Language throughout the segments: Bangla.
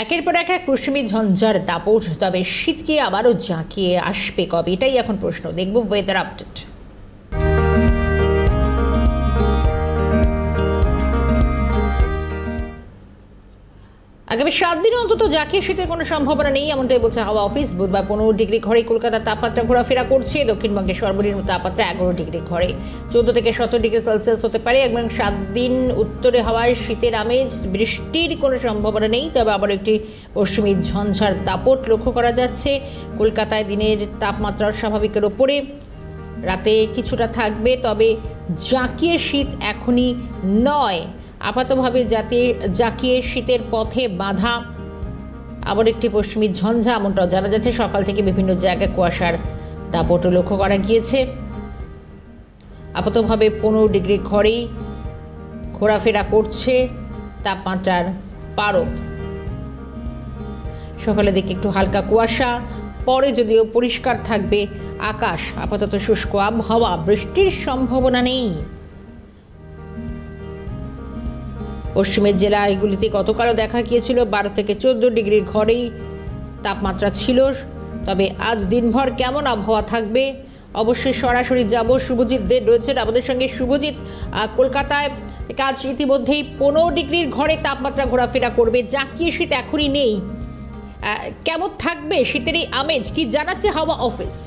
একের পর এক পশ্চিমী ঝঞ্ঝার দাপট, তবে শীতকে আবারও জাঁকিয়ে আসবে কবে, এটাই এখন প্রশ্ন। দেখব ওয়েদার আপডেট। আগামী 7 দিনে অন্তত জাঁকিয়ে শীতের কোনো সম্ভাবনা নেই, এমনটাই বলছে হাওয়া অফিস। বুধবার 15 ডিগ্রি ঘরে কলকাতার তাপমাত্রা ঘোরাফেরা করছে। দক্ষিণবঙ্গের সর্বনিম্ন তাপমাত্রা 11 ডিগ্রি ঘরে, 14 থেকে 17 ডিগ্রি সেলসিয়াস হতে পারে। এবং 7 দিন উত্তরে হাওয়ায় শীতের আমেজ, বৃষ্টির কোনো সম্ভাবনা নেই। তবে আবার একটি পশ্চিমী ঝঞ্ঝার দাপট লক্ষ্য করা যাচ্ছে। কলকাতায় দিনের তাপমাত্রা স্বাভাবিকের ওপরে, রাতে কিছুটা থাকবে, তবে জাঁকিয়ে শীত এখনই নয়। আপাতভাবে জাঁকিয়ে শীতের পথে বাধা আবার একটি পশ্চিমী ঝঞ্ঝা, এমনটাও জানা যাচ্ছে। সকাল থেকে বিভিন্ন জায়গায় কুয়াশার দাপটও লক্ষ্য করা গিয়েছে। আপাতভাবে 15 ডিগ্রি ঘরেই ঘোরাফেরা করছে তাপমাত্রার পারদ। সকালের দিকে একটু হালকা কুয়াশা, পরে যদিও পরিষ্কার থাকবে আকাশ। আপাতত শুষ্ক আবহাওয়া, বৃষ্টির সম্ভাবনা নেই। পশ্চিমের জেলা এগুলিতে গতকালও দেখা গিয়েছিল 12 থেকে 14 ডিগ্রির ঘরেই তাপমাত্রা ছিল। তবে আজ দিনভর কেমন আবহাওয়া থাকবে অবশ্যই সরাসরি যাব। শুভজিৎ দে রয়েছেন আমাদের সঙ্গে। শুভজিৎ, কলকাতায় আজ ইতিমধ্যেই 15 ডিগ্রির ঘরে তাপমাত্রা ঘোরাফেরা করবে, জাঁকিয়ে শীত এখনই নেই। কেমন থাকবে শীতের এই আমেজ, কি জানাচ্ছে হাওয়া অফিস?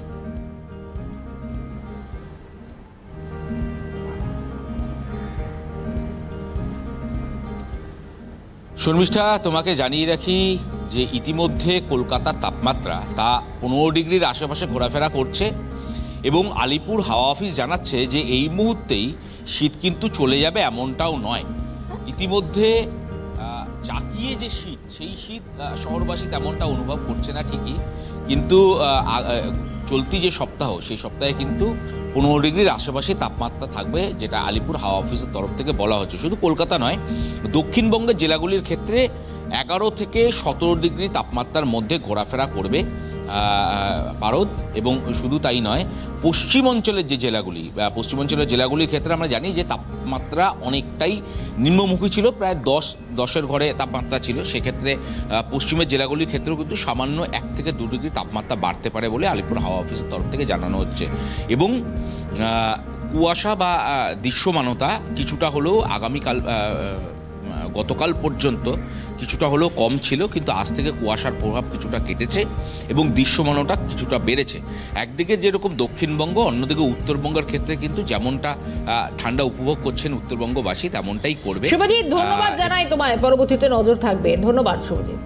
শর্মিষ্ঠা, তোমাকে জানিয়ে রাখি যে ইতিমধ্যে কলকাতার তাপমাত্রা তা 15 ডিগ্রির আশেপাশে ঘোরাফেরা করছে এবং আলিপুর হাওয়া অফিস জানাচ্ছে যে এই মুহূর্তেই শীত কিন্তু চলে যাবে এমনটাও নয়। ইতিমধ্যে জাঁকিয়ে যে শীত, সেই শীত শহরবাসী তেমনটা অনুভব করছে না ঠিকই, কিন্তু চলতি যে সপ্তাহ, সেই সপ্তাহে কিন্তু 15 ডিগ্রির আশেপাশে তাপমাত্রা থাকবে, যেটা আলিপুর হাওয়া অফিসের তরফ থেকে বলা হচ্ছে। শুধু কলকাতা নয়, দক্ষিণবঙ্গের জেলাগুলির ক্ষেত্রে 11 থেকে 17 ডিগ্রি তাপমাত্রার মধ্যে ঘোরাফেরা করবে পারদ। এবং শুধু তাই নয়, পশ্চিমাঞ্চলের পশ্চিমাঞ্চলের জেলাগুলির ক্ষেত্রে আমরা জানি যে তাপমাত্রা অনেকটাই নিম্নমুখী ছিল, প্রায় 10-10-এর ঘরে তাপমাত্রা ছিল। সেক্ষেত্রে পশ্চিমের জেলাগুলির ক্ষেত্রেও কিন্তু সামান্য 1 থেকে 2 ডিগ্রি তাপমাত্রা বাড়তে পারে বলে আলিপুর হাওয়া অফিসের তরফ থেকে জানানো হচ্ছে। এবং কুয়াশা বা দৃশ্যমানতা কিছুটা হলেও গতকাল পর্যন্ত কিছুটা হলেও কম ছিল, কিন্তু আজ থেকে কুয়াশার প্রভাব কিছুটা কেটেছে এবং দৃশ্যমানতা কিছুটা বেড়েছে। একদিকে যেরকম দক্ষিণবঙ্গ, অন্যদিকে উত্তরবঙ্গের ক্ষেত্রে কিন্তু যেমনটা ঠান্ডা উপভোগ করছেন উত্তরবঙ্গবাসী, তেমনটাই করবে। শুভজিৎ, ধন্যবাদ জানাই তোমায়। পরবর্তীতে নজর থাকবে। ধন্যবাদ শুভজিৎ।